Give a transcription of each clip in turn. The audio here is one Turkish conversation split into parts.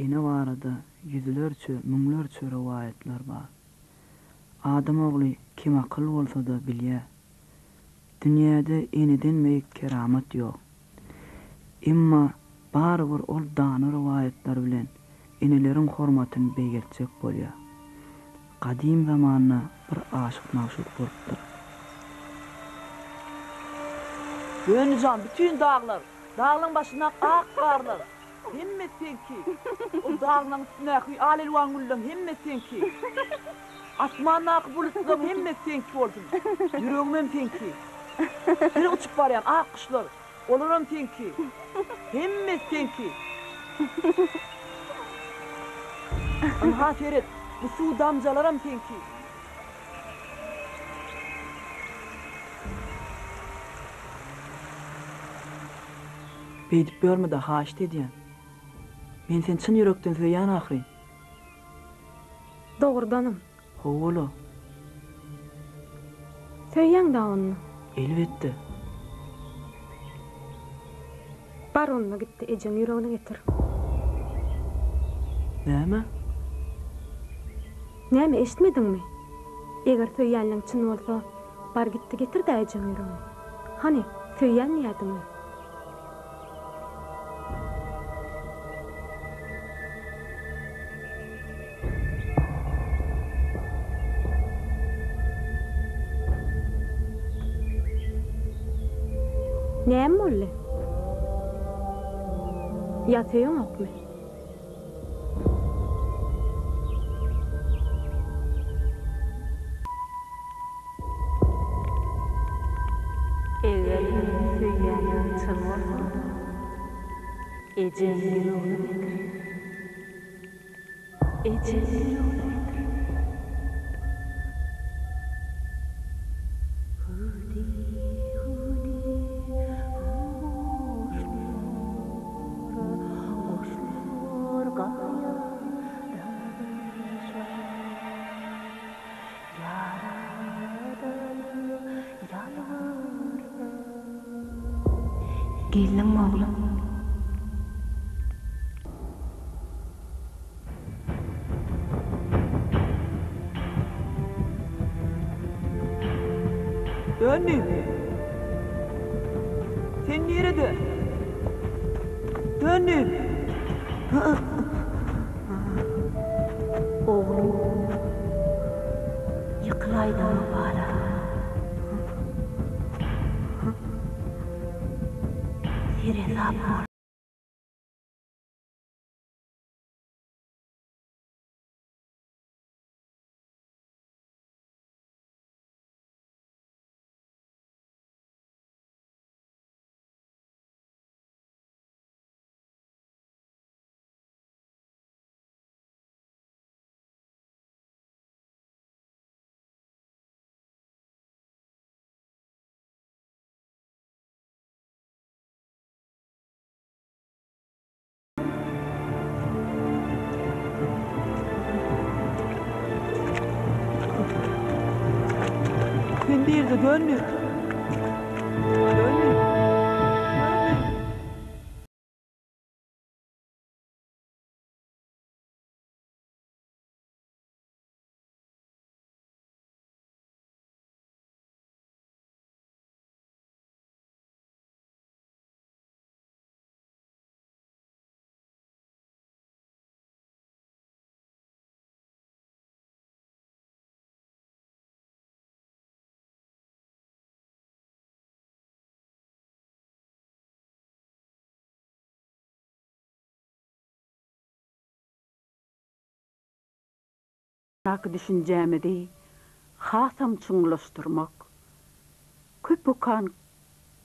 ene barada yüzlerçe, müňlerçe rewayetler bar. Adam ogly kim akyl bolsa-da bilýär. Dünýäde eneden meýik keramat ýok. Emma barbyr ol dany rewayetler bilen eneleriň hormatyny beýgertjek bolýar. Qadim zamanyna bir aşyk magşuk bolupdyr. Gönücan bütün dağlar, dağların başına ak karlar. Hemme senki. O dağların üstüne alelwan güllüm hemme senki. Asmanna ak bulutlarım hemme senki oldum. Yüreğimem senki. Bir uçup baryan ak kuşlar. Olurum senki. Hemme senki. Anha Ferit, bu su damcalaram senki. Beýdip görmedi haşt edýän. Men sen çyn ýürekden söýýän ahry. Dogrudanam. Howala. Söýýäň da onu. Elbetde. Bar onunla gitti ejem ýüregine getir. Näme? Näme eşitmedingmi? Eger söýýänliň çyn bolsa, bar gitti getir da ejem ýüregine. Hani söýýän ýadymy? Näme boldy? Ýatýaňokmy? Eger söýýäniň çyn bolsa, ejem ýüregine getir. Ejem ýüregine getir. Gelin oğlum. Dönün. Sen nerede? Dönün. Oğlum. Yıkılaydın mı bana? Hesap var. Sen bir de dönün. Dönün. Nakı düşünjämi de hasam çuňlaşdyrmak. Köp okan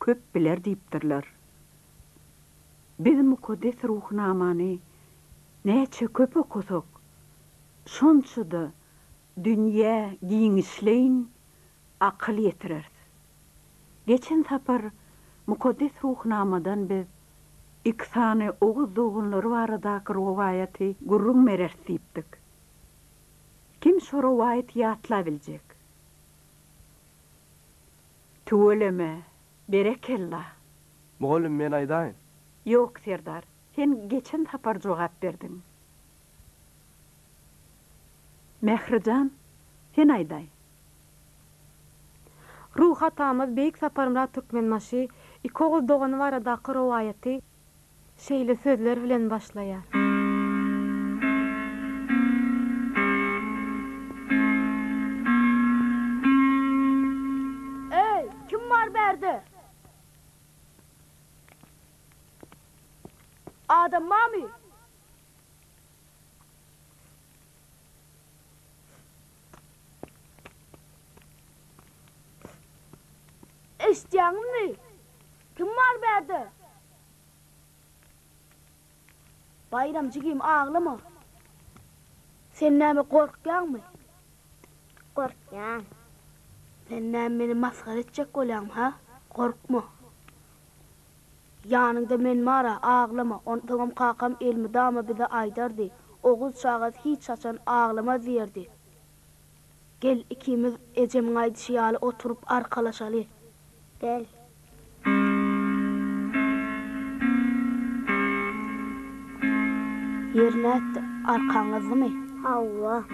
köp biler diýipdirler. Bizim mukaddes ruhnamany näçe köp okusak, şonça da dünýä giňişleýin akyl ýetirer. Geçen sapar mukaddes ruhnamadan biz iksany oguz oğulları baradaky rowayaty gurrun merersipdik. Kim şu rowayat ýatla biljek? Tuğuleme, berekella. Muğulum men aýdaýyn. Yok Serdar, sen geçen sapar jogap berdin. Mehrijan, sen aýday. Ruhat amaz beýik saparymda Türkmenmaşy iki ogul dogany barada rowayaty şeýle sözler bilen başlaýar. Ey, kim var berde? Adam mami. Eşdiýäňmi? Kim var berde? Bayramjygym ağlama. Sen näme gorkýanmy? Korkýan. Sen näme meni maskara etjek bolýan ha? Korkma. Yanında men mara ağlama. Ondan kakam elmi dama bize aydardı. Oğuz çağız hiç açan ağlama derdi. Gel ikimiz Ecemin aydışıyalı oturup arkalaşalı. Gel. Yerine etti. Arkanızı mı? Havva.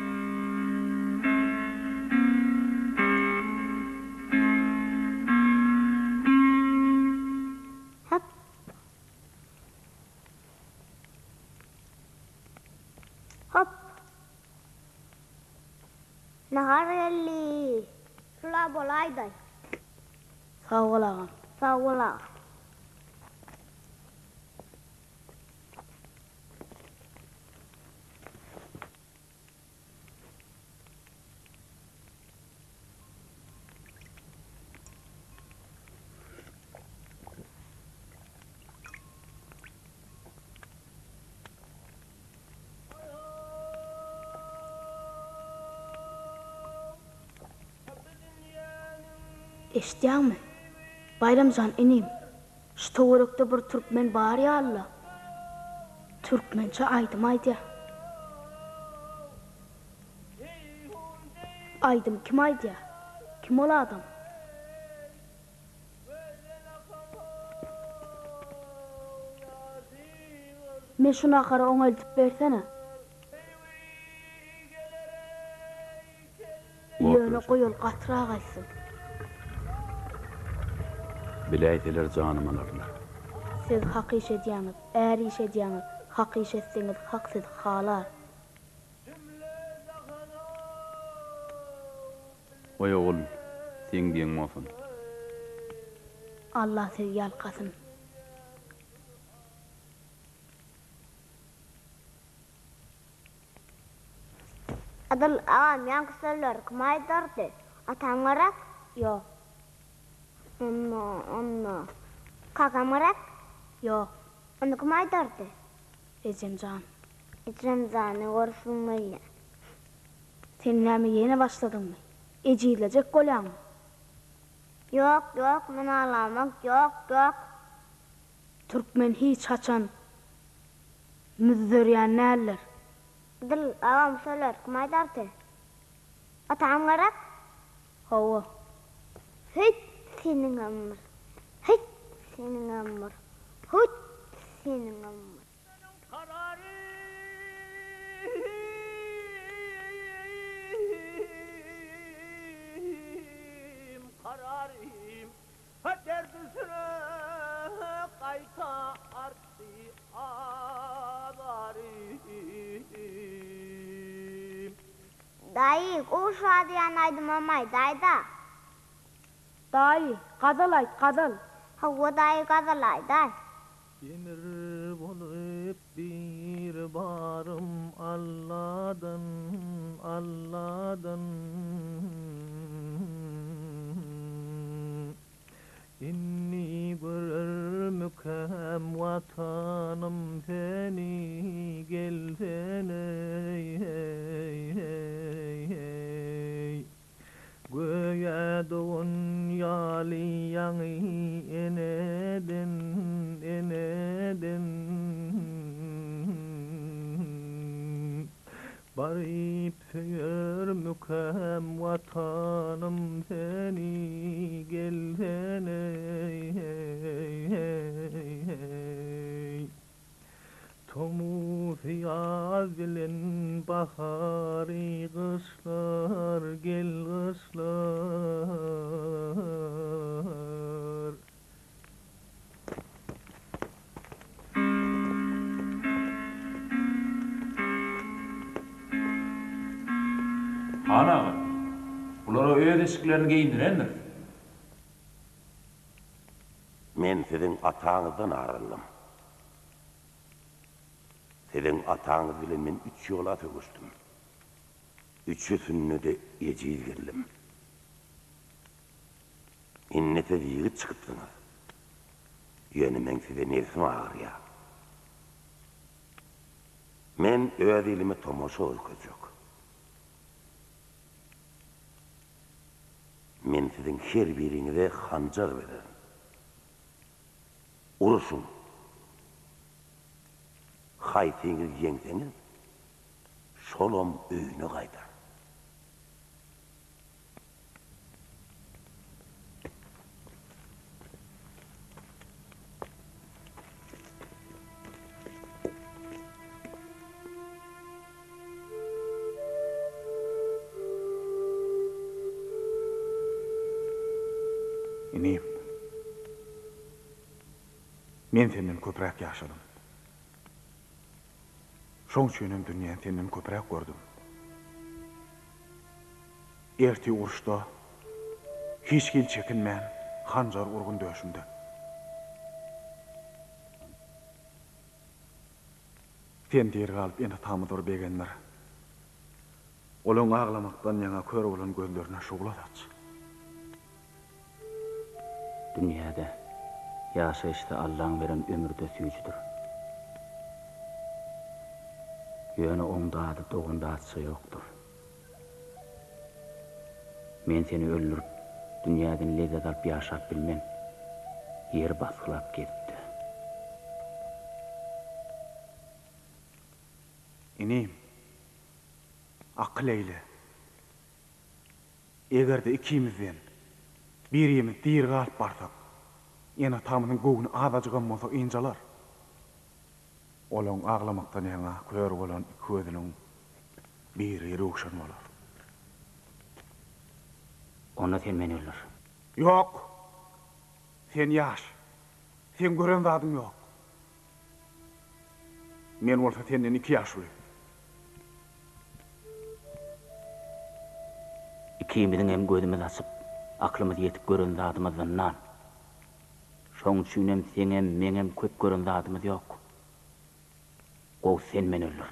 Hop. Hop. Nahar gelli. Şula bolayday. Sağ ol ağam. Sağ ol ağa. Eşdiýäňmi? Bayramjan inim. Şu toğrukda bir Türkmen bar ya Allah. Türkmençe aydım aýdýar. Aydym kim aýdýar? Kim ol adam? Men şuna kara oňaltyp bersene. Ýöne goýul gatyra gaýsyn. Biläýdiler janymalaryna. Siz hak işediýäňiz, äri işediýäňiz, hak işetseňiz hak siz halar. Oý ogul, sen diýen mofun. Allah siz ýalkasyn. Adal ağam yankısırlar kumaydardı. Atam varak? Yo, Onno. Kakam varak? yo, Onu kumaydardı. Ecemcan. İçremzanı korsunmayla. Sen näme ýene başladymmy? Ejilejek bolýarmy? Yok, men ağlamak, yok. Türkmen hiç haçan müzzörýän näler? Adal ağam söyler kumaydardı. Atam varak? Hawa, Hıt senin ömür. Hıt senin ömür. Hıt senin ömür. Kararim Hacer düzüne kayta arttı ağlarım. Dayı, o şu adı yanaydım amay, dayda. daýy, gazal aýt, gazal. Hava dayı kazalay, day. Demir bolup bir barım Allah'dan İnni görür mükem vatanım seni gelsene Göğe doğun yali yanı enedin Barip söyür mükem vatanım seni gelsene Tomu fiyaz naz bilen bahari kışlar gel kışlar. Ana, bular o ödeşiklerini giyindirendir. Men sizin atağınızdan arıldım. Sizin atağınız bilen men 3 yola tögüşdüm. Üçüsünü de eciz girdim. İnnete yigit çıkıpsınız. Yönü men size nersim ağır ya. Men öz elimi tomoşa örközök. Men sizin her birinize hancar veririm. Uruşun. Haytiniz yengseniz, şolom öyünü kaydar. İneyim. Men senden köprek yaşadım. Şoň üçin dünýäni senden köprek gördüm. Erti uruşda hiç gel çekinmän hanjar urgun döşümde. Sen diýer galyp ene tamydyr begenler. Olaň aglamakdan ýaňa kör bolan gözlerine şugladatç. Dünyada yaşayışda Allah'ın veren ömürde süýjüdür. Yönü oňdaady, dogundaatça ýokdur. Men seni öldürüp, dünýäden lezzet alyp ýaşap bilmem. Yer basgylap ketdi. İneyim. Akıl eyle. Egerde ikimizden birimiz diýir galyp barsak, ýene tamynyň göwüni azajygam bolsa injalar. Olaň aglamakdan ýaňa kör bolan iki gözüniň biri rowşan bolar. Onda sen meni öldür. Ýok. Sen ýaş. Sen gören zadyň ýok. Men bolsa senden 2 ýaşly. İkimizin hem gözümüz açıp, aklımız yetip gören zadymyzdan. Şoň üçin hem sen hem men hem köp gören zadymyz ýok. O sen meni öldür.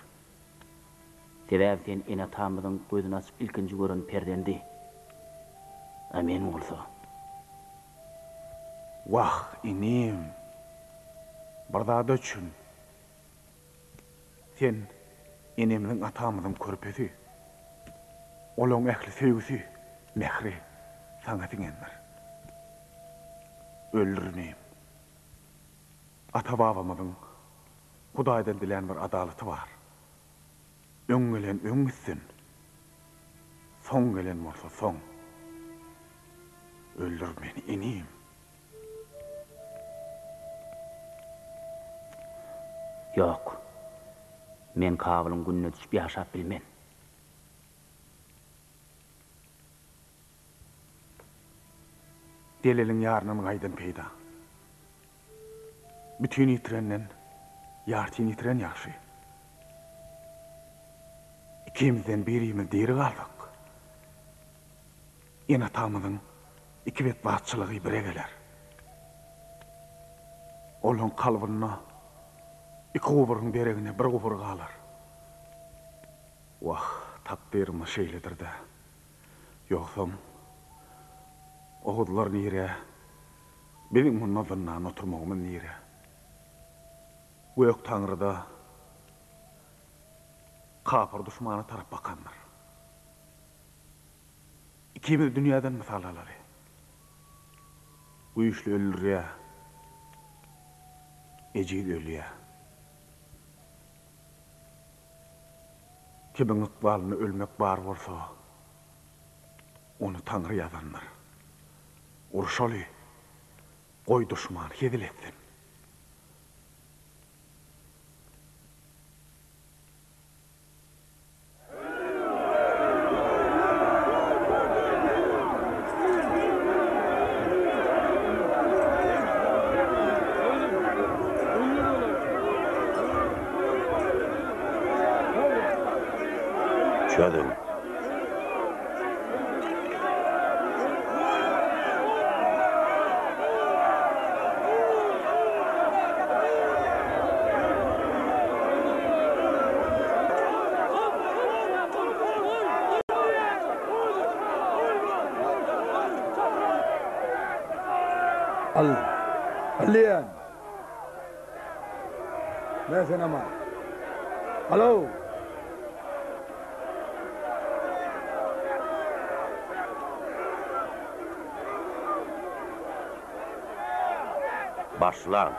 Sebäbi sen ene tamydyň gözüni açyp ilkinji gören perdendi. Amen bolsa. Wah, inim. Bardada üçin. Sen enemden atamydyň körpesi. Olaň ähli sevgisi, mehri, sana diňendir. Öldürneyim. Ata babamyzyň Hudaýdan dilen bir adalaty bar. Öň gelen öň gitsin. Soň gelen bolsa soň. Öldür beni, ineyim. Ýok. Men kabylyň gününe düşüp ýaşap bilmem. Delelin ýarynyň gaýdan peýda. Bütün ýitirenden ýartyn ýitiren ýaşy. İkimizden birimiz diri galdyk. Ene tamydyň iki bet batçylygy bire geler. Olaň kalbyna iki goburyň beregine bir gobur galar. Wah, takdirim şeýledir de. Ýoksam oğudlar nire, benim munnadandan oturmağımın nire. Gök Tanrı'da kapır düşmanı taraf bakanlar. İkimiz dünyadan misalaları. Bu işli ölür ya, ecil ölüye. Kimin ıkbalını ölmek bar olsa, onu Tanrı yazanlar. Urşalı, koy düşman yediletsin. Çödün. Aliyan. Neyse nama. Alo. Başlan.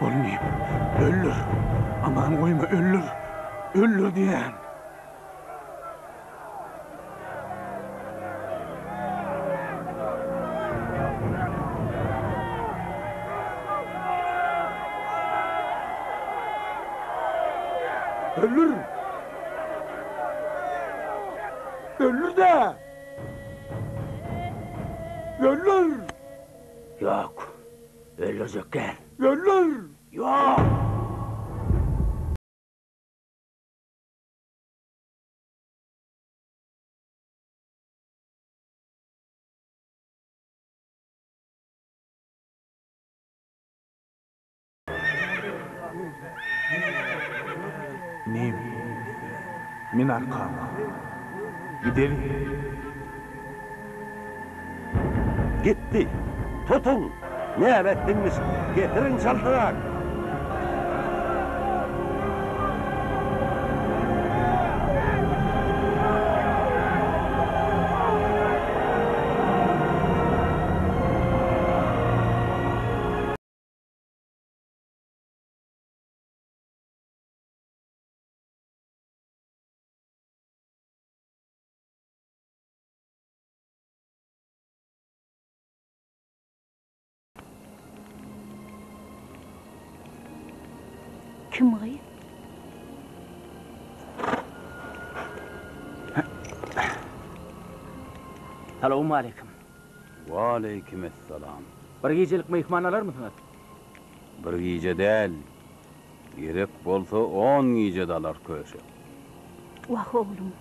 Ölmeyeyim. Öldür. Aman koyma öldür. Öldür diyen. Öldür. Öldür de. Öldür. Yok. Öldürecekler. Öldür. Yok. Neyim? Min arkama. Gidelim. Gitti. Tutun. Ne bettiniz? Getirin çaldırak. Kim gayet? Selamun aleyküm. Ve aleykümselam. Bir gecelik mehman alır mısınız? Bir gece değil. Gerek bolsa 10 gece dalar köşe. Vah oğlum.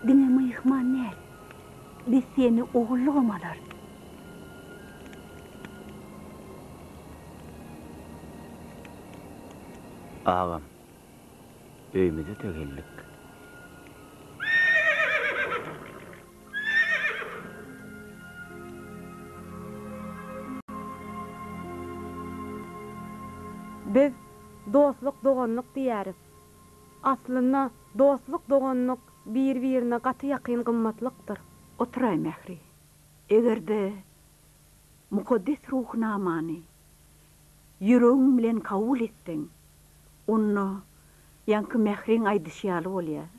Dine mehman ne? Biz seni oğulluğum alır. Ağam. Öyümüze tögellik. Biz dostluk doganlyk diýäris. Aslynda dostluk doganlyk bir-birine gaty ýakyn gymmatlykdyr. Oturay Mehri. Egerde mukaddes ruhnamany ýüregiň bilen kabul etdiň, onu ýanky Mehriň aýdyşýaly bolýar.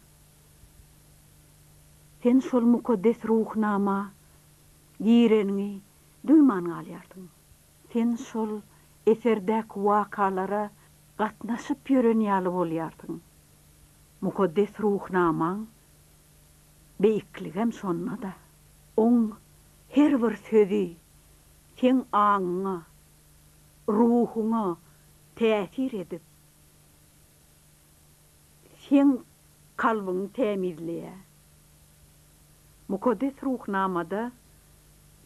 Sen şol mukaddes ruhnama giýrenini duýman alýardyň. Sen şol eserdäk wakalara gatnaşyp ýörenýäli bolýardyň. Mukaddes ruhnamaň beýikligem şonna da. On her bir sözi sen aňyňa, ruhuňa täsir edip sen kalbını temizleye. Mukaddes ruhnamada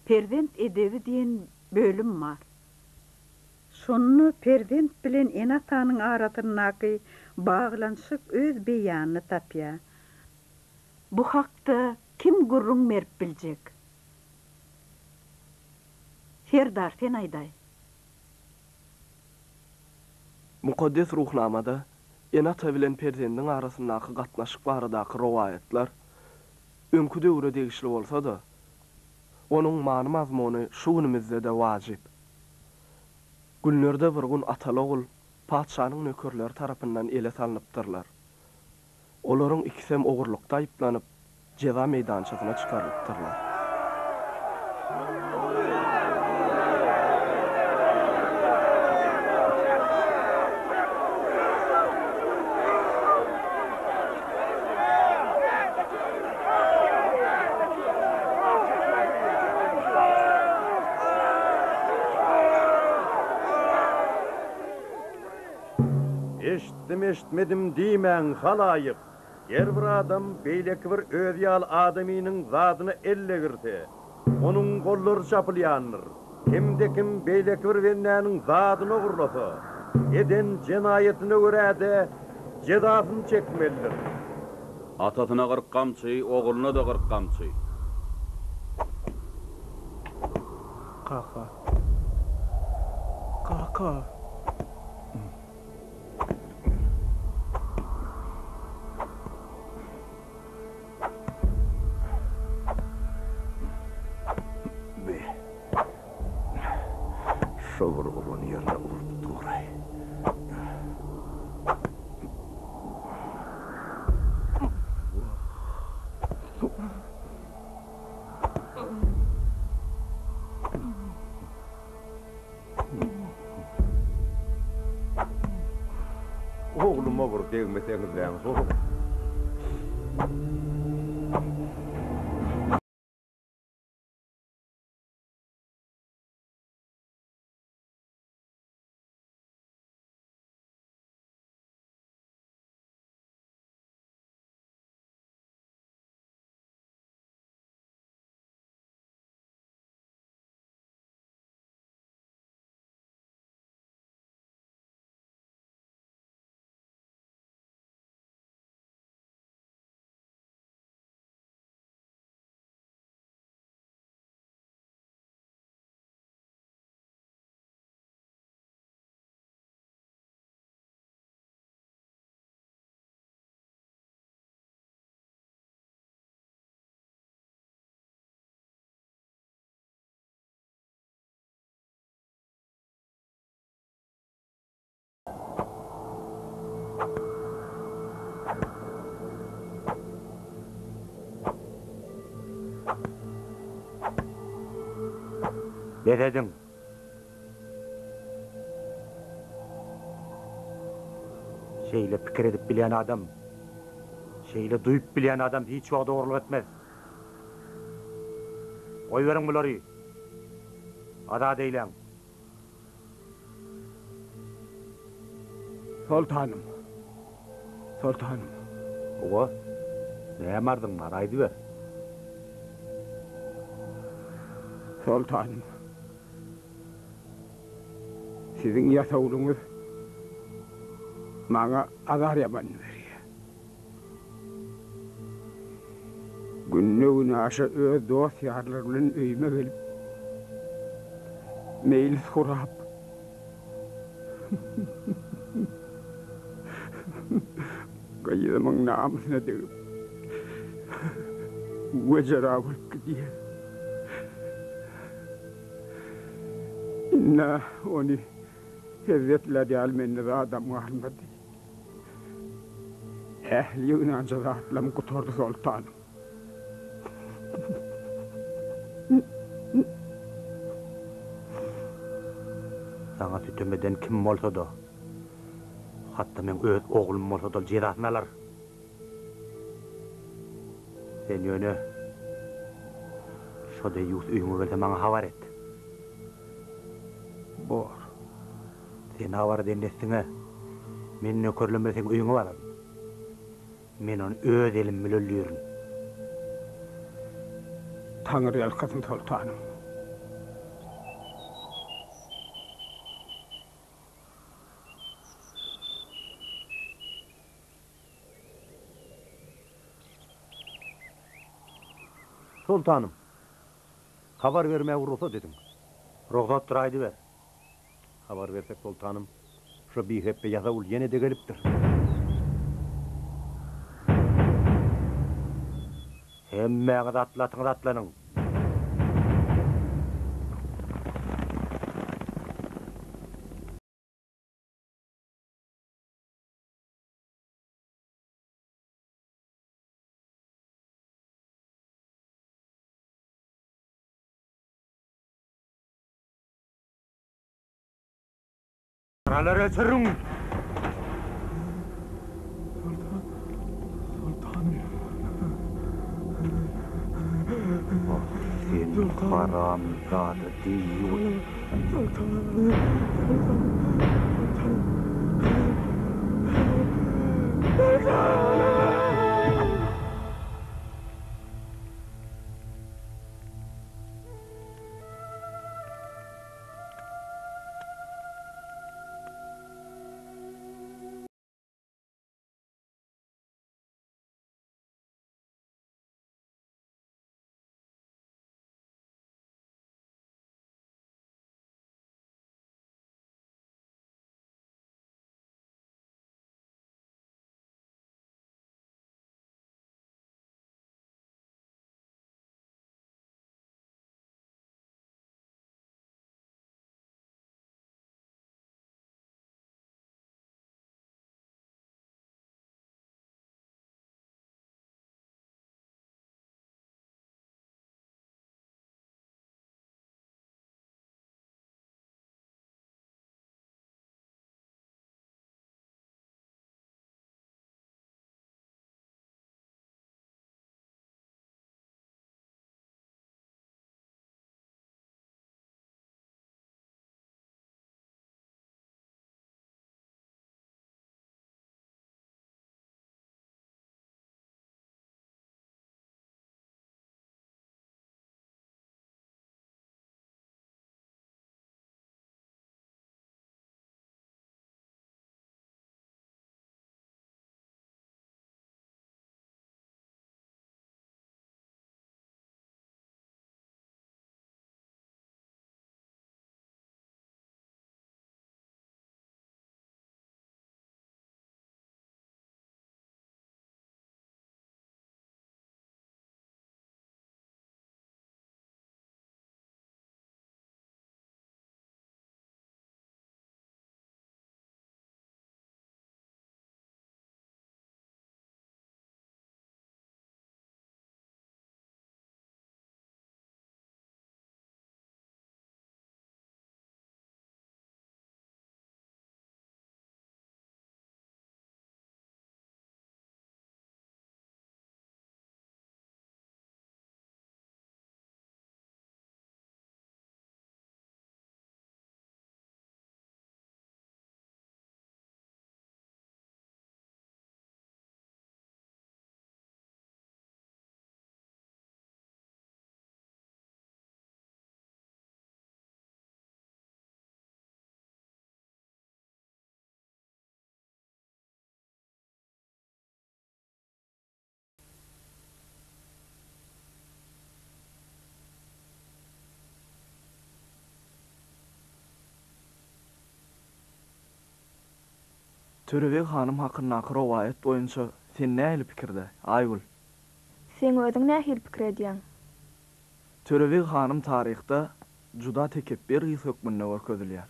Perzent edebi diyen bölüm var. Şonu perzent bilen enatanın aratyndaky bağlanşyk öz beýanyny tapýar. Bu hakda kim gurrun merp biljek? Serdar sen aýday. Mukaddes ruhnamada enata bilen perzendiň arasyndaky gatnaşyk baradaky rowaýatlar öňkü döwre degişli bolsa-da, onuň many mazmuny şu günümizde de wajyp. Günlerde bir gün atalogul padşanyň nökerleri tarapyndan ele salynıpdyrlar. Olaryň ikisem ogurlukda aýyplanyp jeza meýdançygyna çykarypdyrlar. Eşitmedim diýmän halaýyk. Her bir adam beýleki bir öýýal adamynyň zadyny elle girse, onuň gollary çapylýandyr. Kimde kim beýleki bir wennäniň zadyny ogurlasa, eden jenaýetine görä-de jezasyny çekmelidir. Atasyna 40 gamçy, oğluna da 40 gamçy. Kaka. Kaka. Şovur olan yerine vurdu Tuğray. Oğluma vur degmeseňiz lan soğuk. Ne dedin? Şeyle pikir edip bilen adam, şeyle duyup bilen adam hiç o doğruluk etmez. Koy verin bunları. Ada değilen. Sultanım. Sultanım. Oğa, ne emardın var, haydi ver. Sultanım. Sizin yasavulunuz bana azar yapan veriyor. Günne aşağı öz dosyarlarının öyüme gelip meyil sorap kayıdımın namusuna dövüp vecera olup gidiyor. İnna onu hezzetledi almenni adam varmadı. Ehli Yunanca zatlam kutordu sultanım. Sana tütümeden kim olsa da, hatta men öz oğlum olsa da cezasını alır. Sen yönü, şoda yus üyümü verse bana havar et. Bor. Sen havar dennesine, men nökerlüm versen üyümü varım. Men onu öz elim bilen öldürün. Tanrı yalkasın Sultanım. Sultanım. Haber vermeye ruhsat dedim. Ruhsat duraydı ver. Haber versek sultanım. Şu bir hep yazavul yine de geliptir. Hemmeğe de atlatın. Karalara çırın. Sen haram zadı değil. Törewek hanım hakyndaky rowaýat boýunça sen nähili pikirde, Aýgul? Sen özüň nähili pikir edýäň? Törewek hanım taryhda juda tekebbir gys hökmünde görkezilýär.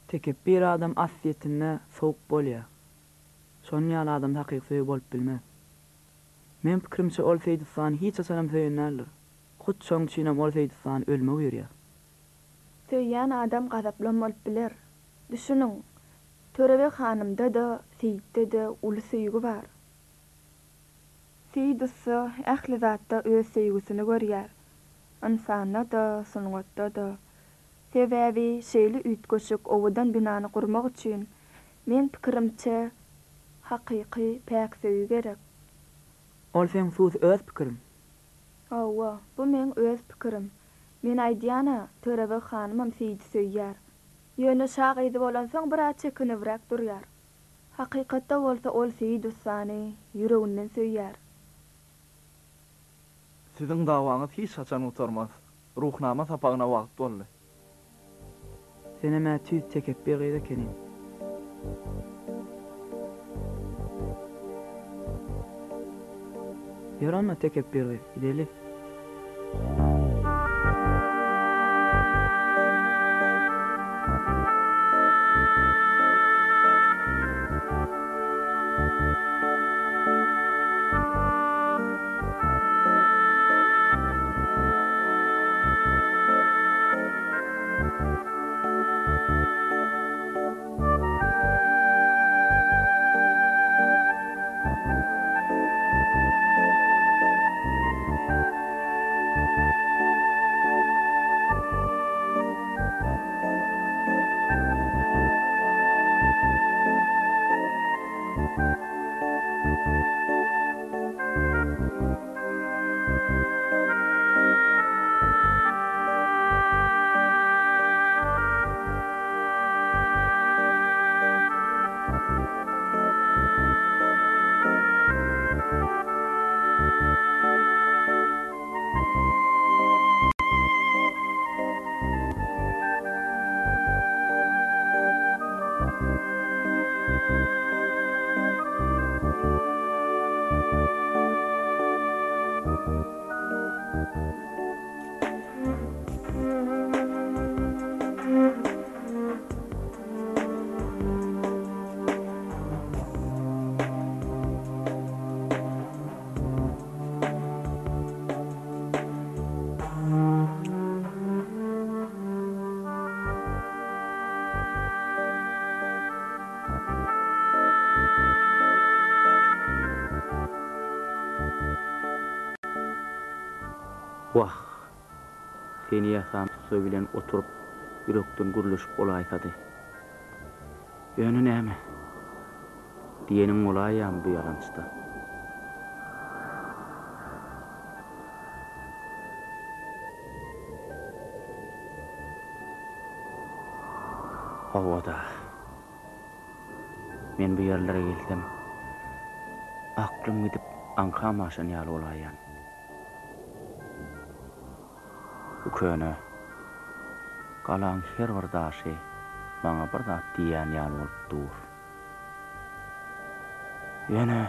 Tekebbir adam asliýetinde sowuk bolýar. Şonuň ýaly adam hakyky bolup bilmez. Men pikirimçe ol Feýdisany hiç açanam söýenler. Hut şoň üçinem ol Feýdisany ölmek berýär. Söýýän adam gazaplan bolup biler. Düşünüň, Törewek hanymda da, Seýitde de uly söýgü bar. Seýdisy ähli zatda öz söýgüsini görýär. Insanda da, sungatda da. Sebäbi şeýle üýtgeşik owadan binany gurmak üçin men pikirimçe hakyky päk söýü gerek. Ol sen söz öz pikirim. Awwa, bu men öz pikirim. Men aýdýana, törebe hanymam Seydi söýýär. Ýöne şagydy bolan soň bir çekinibrak durýar. Hakykatda bolsa ol Seydi Usany ýüreginden söýýär. Siziň dawaňyz hiç haçan utarmaz. Ruhnama sapagyna wagt boldy. Sene mä tüýt çekip berýär ekenim. Yaranma tekep berýär, gidelim. Wah, seni ýasam söýlen oturup ýürekden gürleşip olaýsady. Ýöne näme? Diýenim olaýam bu ýalançda. Hawada. Men bu ýerlere gelsem, aklym gidip aňkamaşan ýaly olaýan. Bu köne galan her bir daşy bana bir da diýen ýaly bolup dur. Ýöne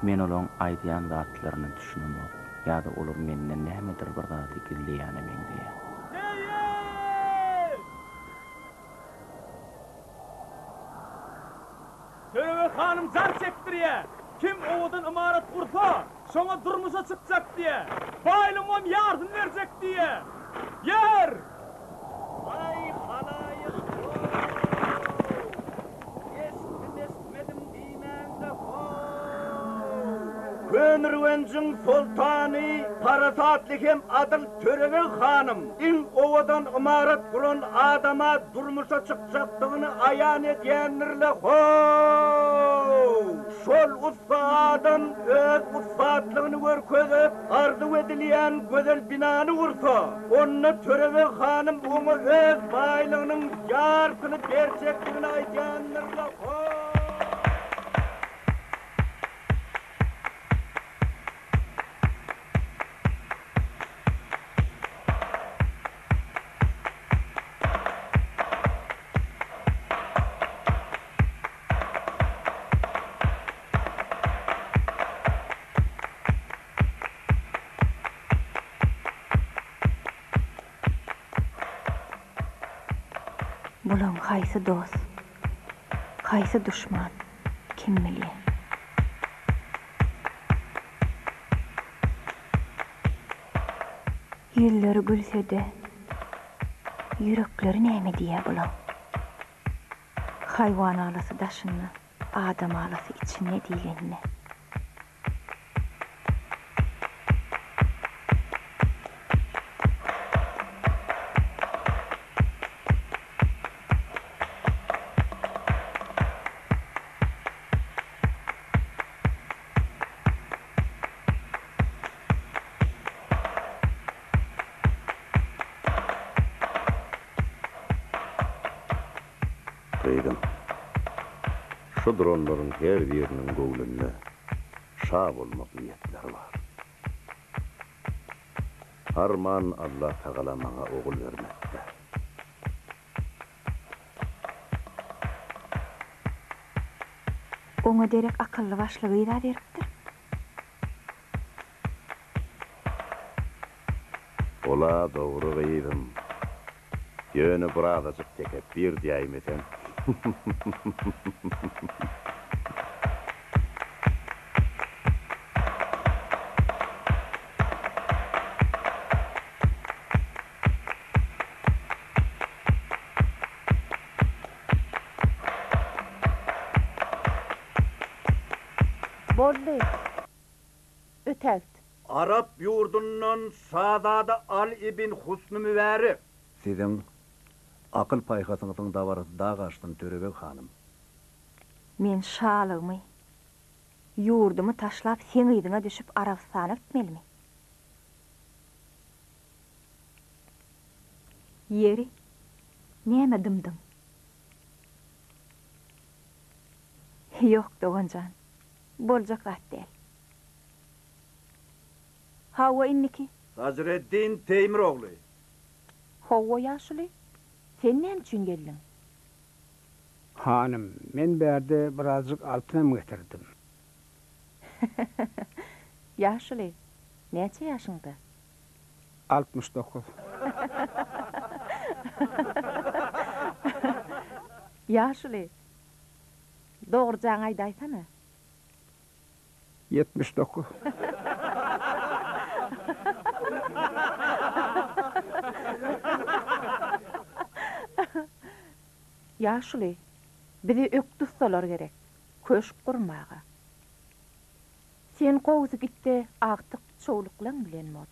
men olaň aýdýan zatlaryny düşünmek, ýa-da olar menden nämedir bir da dikilýäne meňde. Töre hanım zar çektirýär. Kim owadan imarat kursa, şoňa durmuşa çykjak diye. Baýlymam ýardym berjek diye. Yer! Ay halayık! Esmedim diýmende ho! Gönürwenciň sultany, parasatlyk hem adil törege hanım, iň owadan imarat kuran adama durmuşa çykjakdygyny aýan edýänlerle ho! Şol ustadan öz ustadlygyny görkezip, arzu edilýän gözel binany ursa, onna törege hanım oňa öz baýlygynyň ýarkyny berjekdigini aýdýanlarla ho! Bulan haýsy dost, haýsy düşman, kim bilýär? Ýülleri gülsede, yürekleri näme diýär bulan? Haýwan alasy daşyny, adam alasy içine diýlenine. Kıydım. Şu dronların her birinin göğlünde şab olmak niyetleri var. Harman Allah Teala bana oğul vermekte. Oňa derek akıllı başlygy da beripdir. Ola doğru gıydım. Yönü buradacık tekep bir diyemeten. Boldy. Ötelt. Arap yurdundan Sadada Al ibn Husn Mübarek. Sizin akıl paygasıňyzyň dabarysy da gaçdyn Törebek hanım. Men şalygymy, ýurdumy taşlap sen ýydyňa düşüp Arabistana gitmelimi? Yeri, näme dymdym? Yok Doganjan, boljak zat däl. Hawa inniki? Hazreddin Teymiroğlu. Hawa ýaşuly. Sen näme üçin geldiň? Hanım, men berde birazcık altınam getirdim. Ýaşuly. Näçe ýaşyňda? 69. Ýaşuly. Dogrujaň aýdy aýsana. 79. Ýaşuly. Bizi ökdüssalar gerek. Köşk gurmaga. Sen gowy gitdi, agtyk çoğuluklaň bilen mod.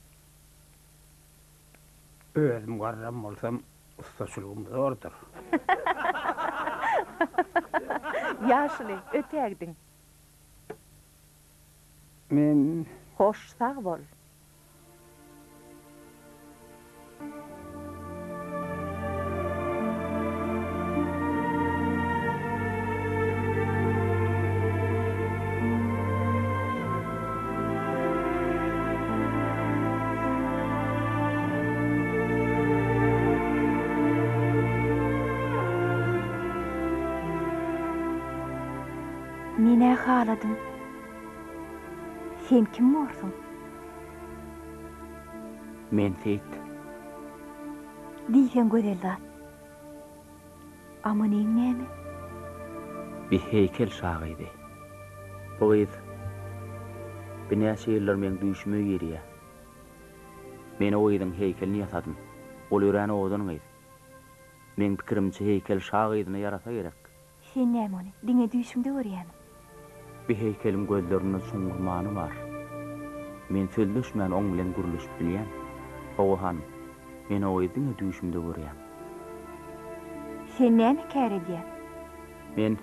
Özüm garram bolsam ustaçylygym zordur. Ýaşuly, ötägdiň. Men hoş sag bol. Mine haladım. Sen kim morsun? Men Seyit. Diýsen gözel zat. Ama näme? Bir heykel şagydy. Bu gyz binäçe ýyllar men düşmüň ýerine. Men o gyzyň heykelini ýasadym. Ol ýöräni odan gyz. Men pikirimçe heykel şagydyny ýarasa gerek. Sen näme ony diňe düşümde görýän? Bir heykelim gözlerinin suňgurmany bar. Men söldüşmän oň bilen guruluşyp bilýän. Oğuhan, men o ýydyň düşümde görýän. Sen näme kär edýän?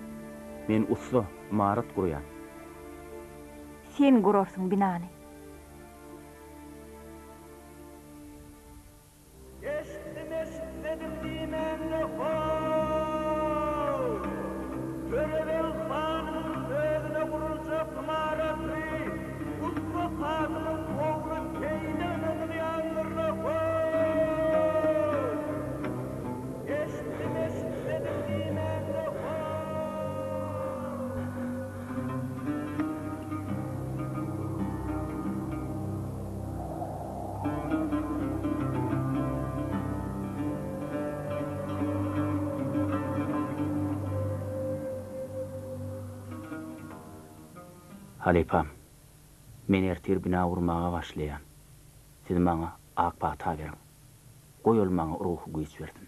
Men uslu, marat gurýan. Sen gurarsyň binany. Eşitmedim diýmänle Törebel hanymyň özüne guruljak maratly, Uslu hanymyň ogly peýdanyny ýandyrnak. Eşitmedim diýmänle Halepam, men ertir bina urmaga başlayan. Siz maňa ak bata beriň. Goýul maňa ruhy güýç bersin.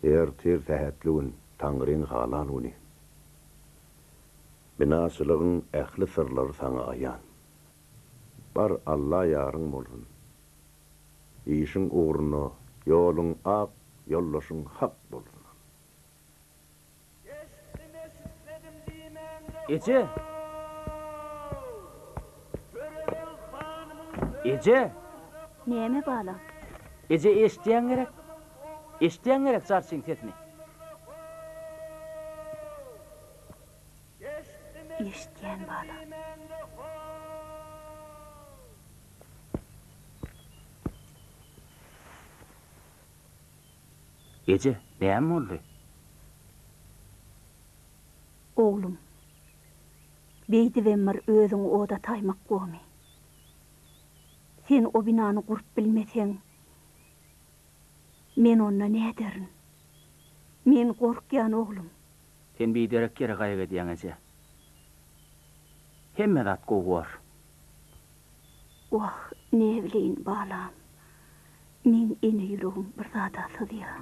Ertir tähetligin Taňryň halalyny. Binaçylygyň ähli sırlary saňa aýan. Bar Allah ýaryň bolsun. İşiň uğruna ýoluň ak, ýollaşyň hak bolsun. Ece! Ece! Näme bala? Ece eşdiýän gerek. Eşdiýän gerek çarçyň sesini. eşitgen bala. Ece, näme boldy? Oğlum, beydi vemmir özüň oda taymak gomy. Sen o binany gurup bilmeseň, men onna ne ederin? Men gorkýan oğlum. Sen biderek yere gaýga diýen Ece. Hemme zat gowar. Wah, ne bileýin balam. Men ene ýüregim bir zada sızýar.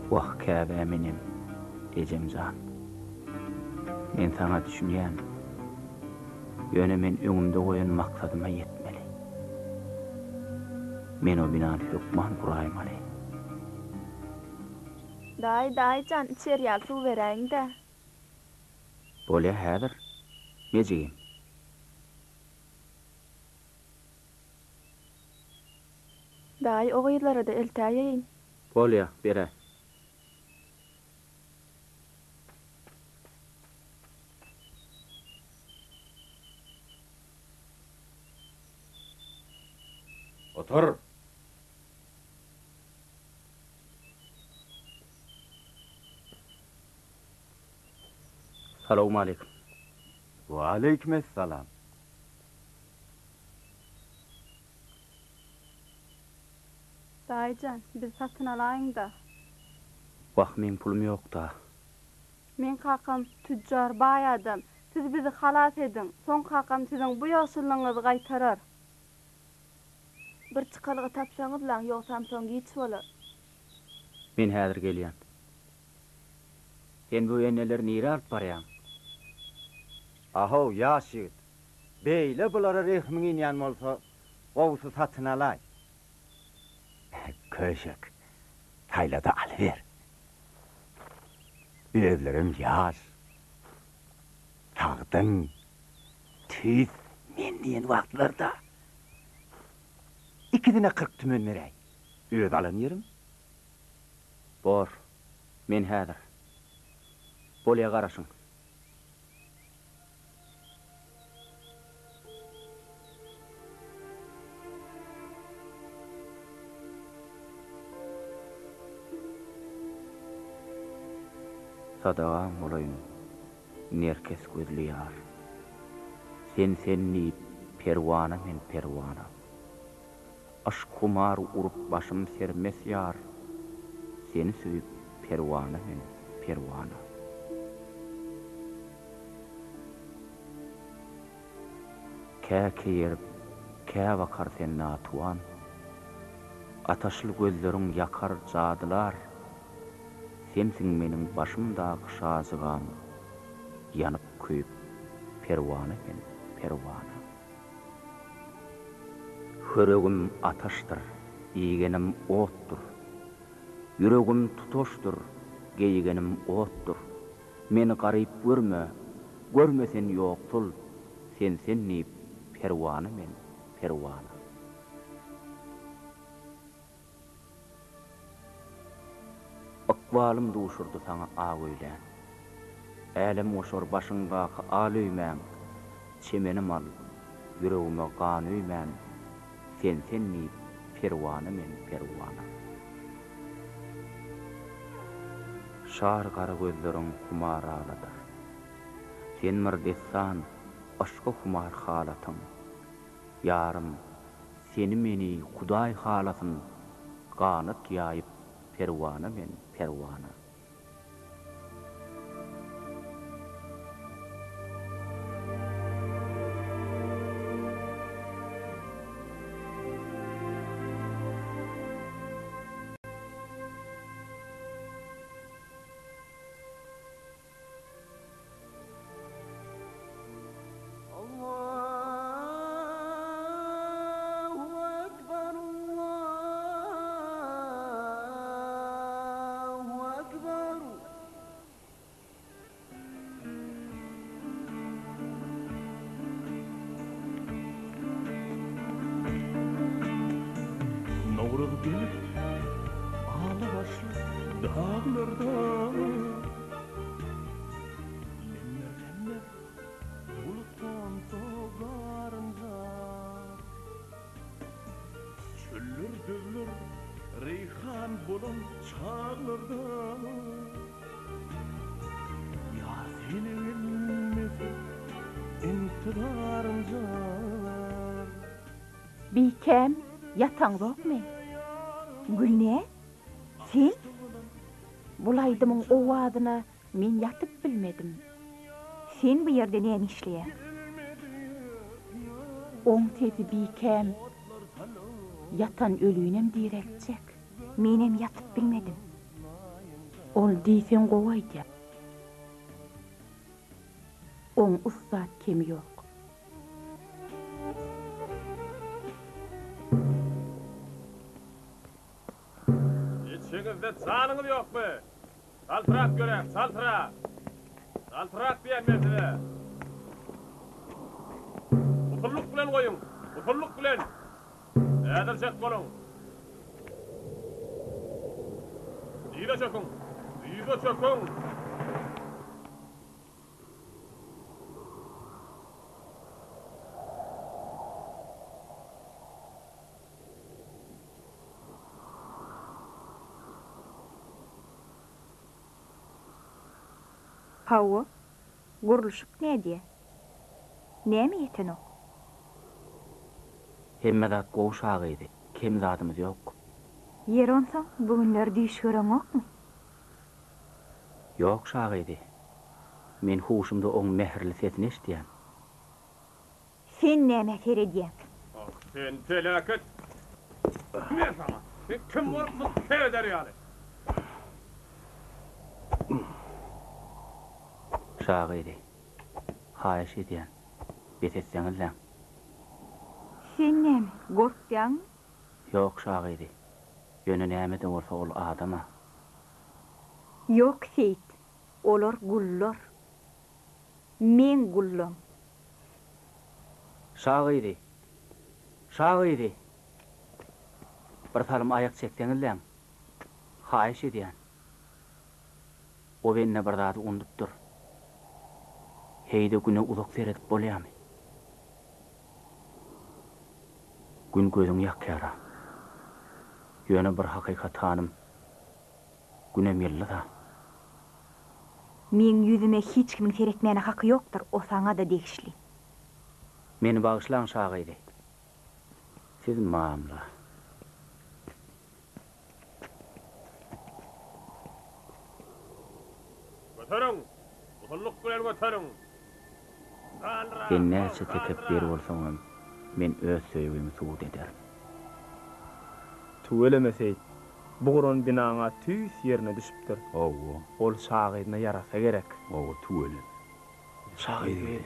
Wah käbä menim Ejemjan. Men sana düşünýän. Ýöne men öňümde goýan maksadyma ýetmeli. Men o binany hukman guraýmaly. Daý-can, içeri ýal suw beräýiň-de. Bolýa häzir. Mejigim. Daý o gyýlara da eltäýin. Bolýa, bere. Otur. Salamu aleykum. Wa aleykümesselam. Daýjan, biz satyn alaýyn da. Wah, men pulum ýok da. Men kakam tüccar baý adam. Siz bizi halas edin. Soň kakam siziň bu ýoşullygyňyzy gaýtarar. Bir çykalygy tapsaňyz lan, ýoksam soň giç bolar. Men häzir gelýän. Sen bu enneler nire alyp barýaň? Aho, ýaş ýigit. Beýle bulara rehmiň ýan bolsa, gowsy satyn alay. Köşek. Taýlada alyber. Özlerim ýaş. Tagdyň tüz men diýen wagtlarda 2 dine 40 tümen beräý. Öz alan ýerim. Bor. Men häzir. Bolýa garaşyň. Sadağam olayın, nerkes gözlü yar. Senni perwana men perwana. Aşk kumar urup başım sermes yar. Seni süyüp perwana men perwana. Käke yerip, kä bakar sen natuan. Ataşlı gözlerin yakar jadylar. Sensiň meniň başymdaky şazygam, ýanyp köýüp perwana men perwana. Höregim ataşdyr, iýgenim otdur. Yüregim tutoşdur, geýgenim otdur. Meni garyp görme, görmesen ýoktul. Senni perwana men perwana. Akbalym duşurdu sana ağöýlen. Älim oşor başyndaky alöýmän. Çemenim al, yüregime gan öýmän. Senni perwana men perwana. Şar gara gözleriň kumar aladyr. Sen mir dessan, aşka kumar halatyň. Yarym, seni meni Hudaý halasyn, ganyk ýaýyp perwana men perwana. Gelip ağla başlı dağlarda Aman bulun çağırdı. Ya seni bilmesi intidarınca. Bikem, yatan yok mu? Gülne, sen? Bulaydımın o adına men yatıp bilmedim. Sen bu yerde ne işleye? On tezi Bikem, yatan ölüynem direkcek. Menem yatıp bilmedim. Ol deysen kovaydı. On ustad kemi yok. İçinizde canınız yok mu? Saltırak görek, saltırak. Saltırak diyen mesele. Utulluk bilen koyun, utulluk bilen. Edircek olun. İyi çökün, iyi çökün. Hawa, gurulşuk ne diye? Ne mi yeten o? Hemme zat goğuş ağıydı. Kim zatımız yok. Yer onsa bugünler düş gören yok mu? Yok şağıydı. Men huşumda on mehirli sesini eşdiyen. Sen ne meher ediyen? Sen felaket. Ne sana? Sen kim varsa seyreder yani. Şağıydı. Hayiş ediyen. Betetseniz lan. Sen ne mi? Korkyan mı? Yok şağıydı. Yönü nämeden olsa ol adama. Yok Seyit. Olar gullor. Men gullom. Şağıydı. Şağıydı. Bir salım ayak çekseniz lan. Hayiş ediyen. O benne bir zatı undupdur. Heyde güne uzak seyredip bolayamy. Gün gözüm yakyara. Yöne bir hakikat tanım. Günem yıllı da. Men yüzüme hiç kimin seretmeyene hakkı yoktur. O sana da degişli. Meni bağışlan şağıydı. Siz mamla. Götürün. Utulluk bilen götürün. Ben näçe tekebbir bolsaňam, men öz söýgümi suwut ederim. Tuwelemeseyt, buğrun binaňa tüýs ýerine düşüpdir. Owo. Ol şagyna yarasa gerek. Owo tuwele. Şagy.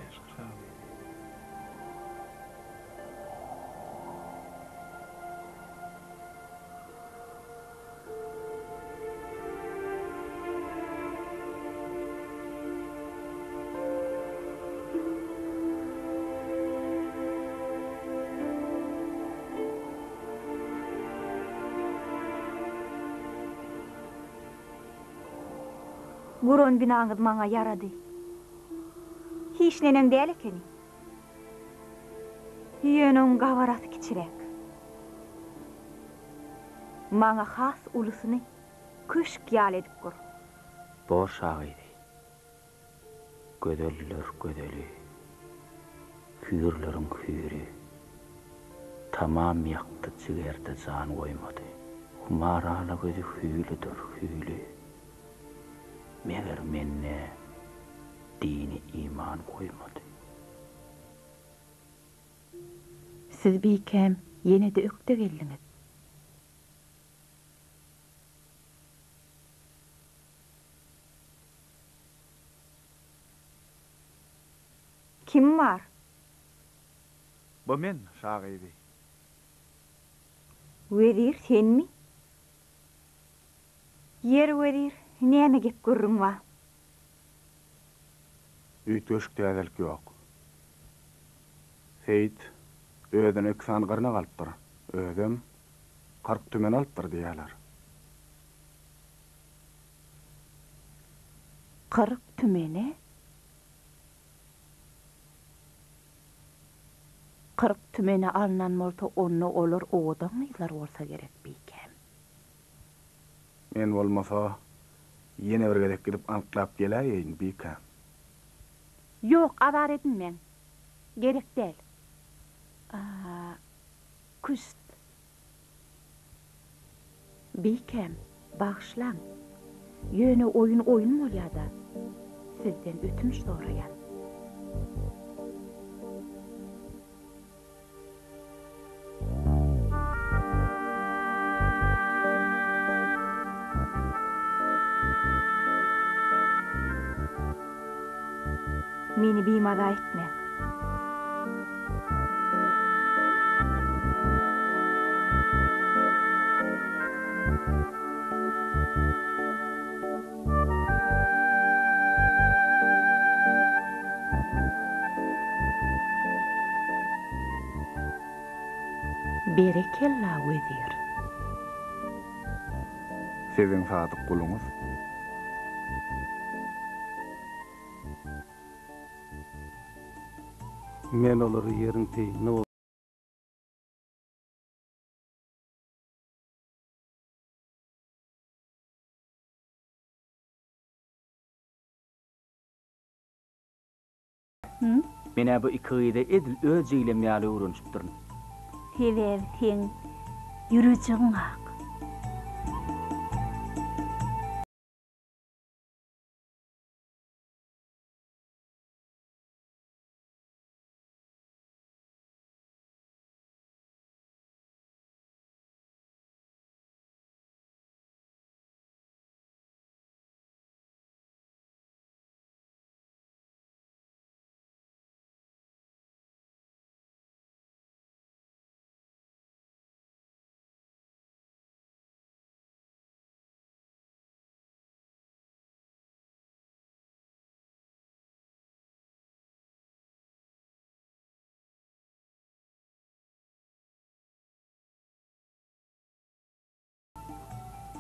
Guron binaňyz maňa yarady. Hiç nenem däl ekeni. Ýönüň gawarasy kiçirek. Maňa has ulusyny köşk ýal edip gur. Bor şağıydı. Gödöller gödeli. Hürlerin hürü. Tamam yaktı çigerde can koymadı. Humaralı gözü hüylüdür hüylü. Meğer menne dini iman koymadı. Siz Bikem yine de ökte geldiňiz. Kim var? Bu men şagydy. Wedir sen mi? Yer wedir, näme gep gurrun wa? Üýtgeşik däzelik ýok. Seyit öýden eksan gyrna galypdyr. Öýdem 40 tümen alypdyr diýerler. 40 tümene? 40 tümene alınan bolsa onu olur oğudan ýylar bolsa gerek Bikem. Men bolmasa yine bir gedek gidip anklap gelaýyn Bikam. Yok, avar edinmen. Gerek değil. Küst. Bikam, bağışlan. Yöne oyun bolýar-da. Sizden ötünç soraýan. Meni bimaga etme. Berekella wezir. Sizin sadık kulunuz. Men olary ýeriň teýini bol. Mene bu ikide edil özüyle mýaly uğranşyp durun. Sebäbi sen ýürüjiň ak.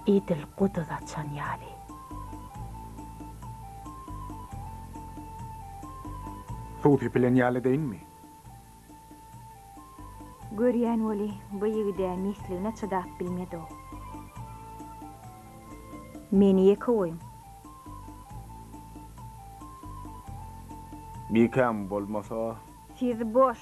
Idil Quduz açan ýaly. Suw tepilen ýaly deýinmi? Görýän weli bu ýigide misligine çydap bilmedi o. Meni ýeke oýum. Bikam bolmasa Siz boş.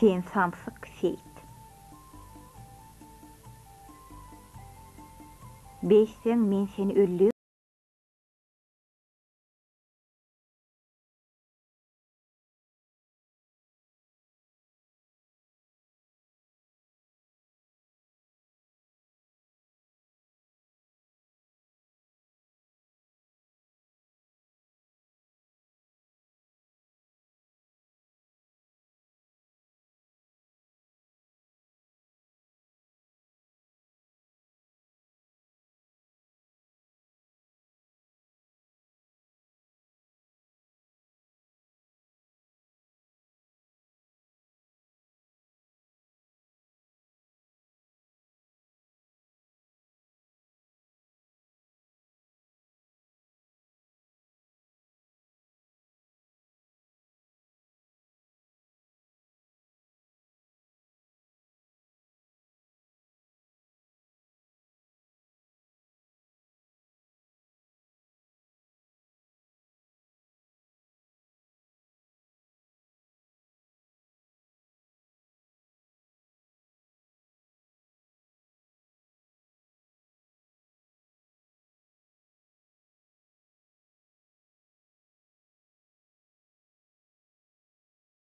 Sen samsyk seyit. Beýsen men seni öllü.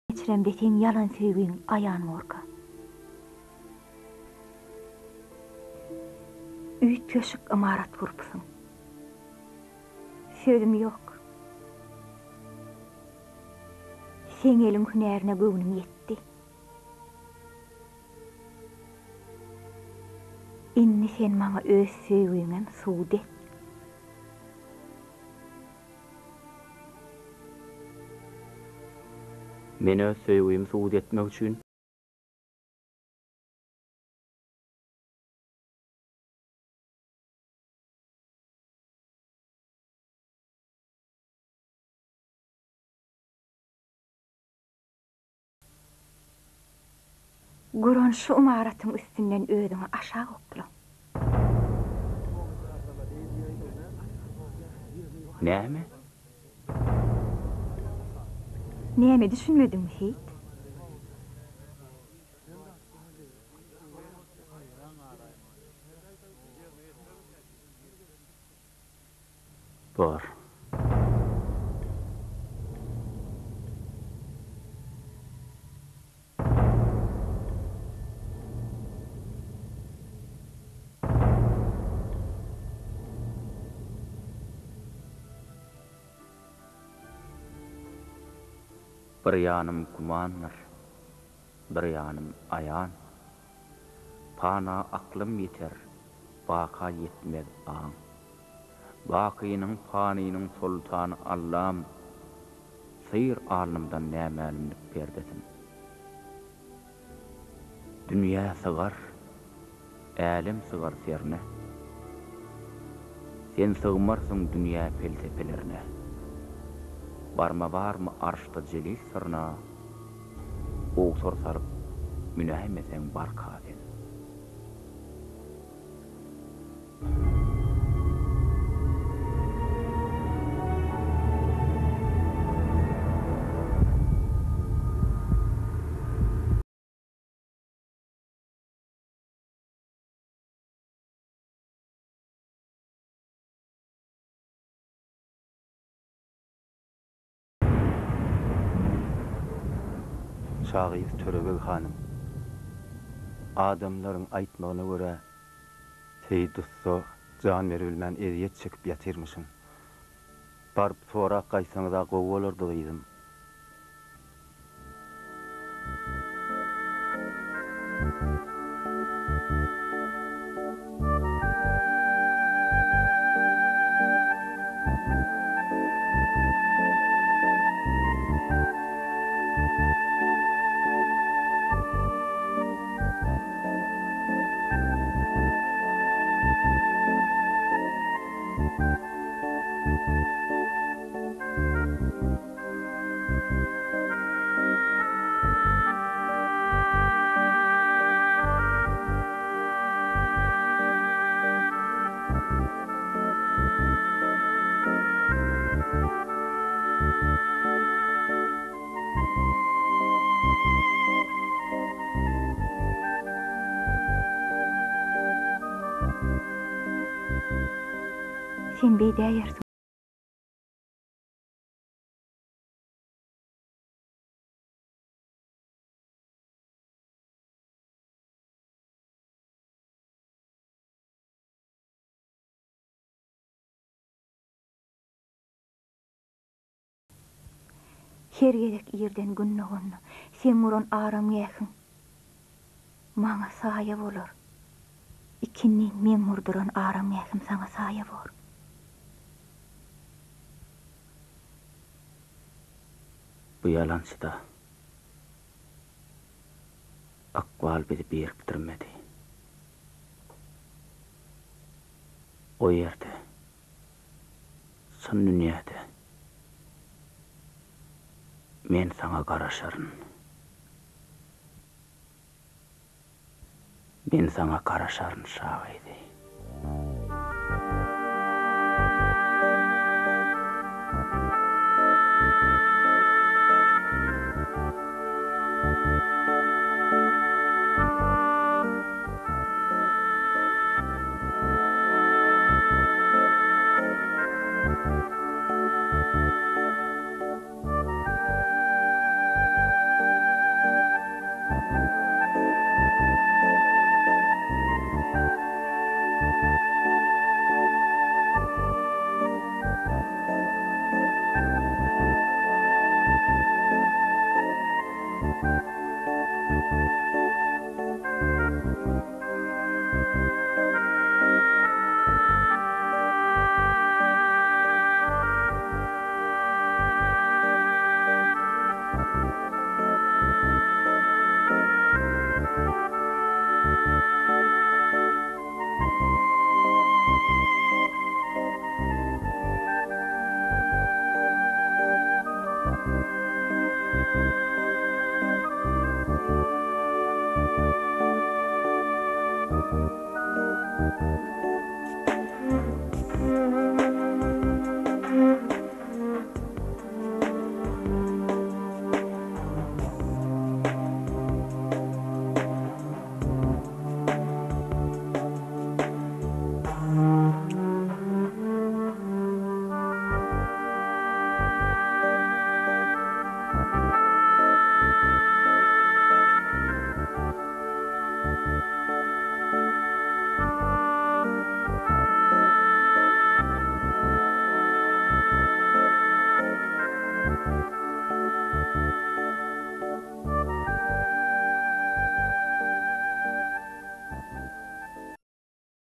Geçiremde sen yalan söýgüň aýan orka. Üýt köşük imarat gurupsyň. Sözüm ýok. Sen eliň hünärine göwnüm ýetdi. Inni sen maňa öz söýgüňem suwd et. Men öz söýgümi suwd etmek üçin Guron şu imaratın üstünden ödüňe aşağı gopdylar. Näme? Näme düşünmedim hiç? Bor. Bir yanım kumanlar, bir yanım ayan. Pana aklım yeter, baka yetmez ağam. Bakıyının paninin sultanı Allah'ım, sıyır alnımdan nämelimlik perdesin. Dünya sığar, älim sığar serne. Sen sığmarsın dünya felsefelerine. Barma barmı arşta celil sırna, oğsor sarıp münahimesen barka den. Şahyr Törebek hanım, adamlaryň aýtmagyna görä, Seýdusso jan berilmän eziyet çekip ýatyrmyşyň. Barp sorak gaýsaňyza gowy bolardy gyzym. Sen beýdäýärsiň. Her gerek ýerden günne sen guran aram ýäkiň. Maňa saýa bolar. Ikinni men murduran aram ýäkim saňa saýa bor. Bu yalançyda akbal bizi berip bitirmedi. O yerde, son dünyada men sana garaşarın. Men sana garaşarın şahidi.